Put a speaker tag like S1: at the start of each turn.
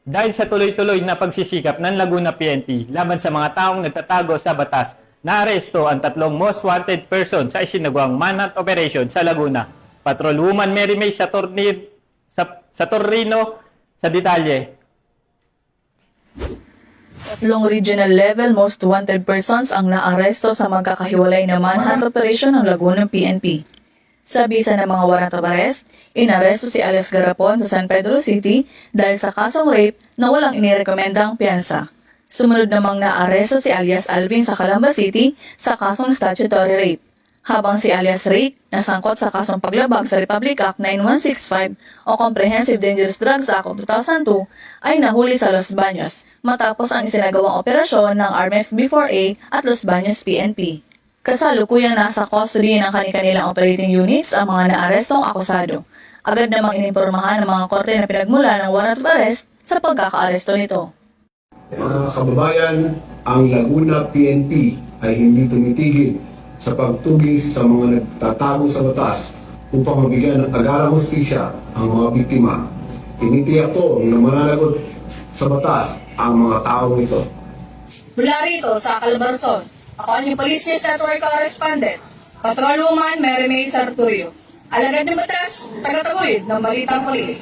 S1: Dahil sa tuloy-tuloy na pagsisikap ng Laguna PNP laban sa mga taong nagtatago sa batas, naaresto ang tatlong most wanted person sa isinagawang manhunt operation sa Laguna. Patrolwoman Mary May Satorino sa detalye.
S2: Tatlong regional level most wanted persons ang naaresto sa magkakahiwalay na manhunt operation ng Laguna PNP. Sa bisa ng mga warrant of arrest, inaresto si alias Garapon sa San Pedro City dahil sa kasong rape na walang inirekomendang piyansa. Sumunod namang naaresto si alias Alvin sa Calamba City sa kasong statutory rape, habang si alias Rick nasangkot sa kasong paglabag sa Republic Act 9165 o Comprehensive Dangerous Drugs Act of 2002 ay nahuli sa Los Baños matapos ang isinagawang operasyon ng RMF-B4A at Los Baños PNP. Kasalukuyang nasa custody ng kanilang operating units ang mga naarestong akusado. Agad namang inimpormahan ng mga korte na pinagmula ng warrant of arrest sa pagkakaaresto nito.
S3: Mga kababayan, ang Laguna PNP ay hindi tumitigil sa pagtugis sa mga nagtatago sa batas upang mabigyan ng agarang hustisya ang mga biktima. Tinitiyak ko na mananagot sa batas ang mga taong ito.
S2: Mula rito sa Calabarzon, ako ang yung Police News Network Correspondent, Patrolwoman Mary May Sarturio. Alagad ng batas, tagataguyod ng Balitang Polis.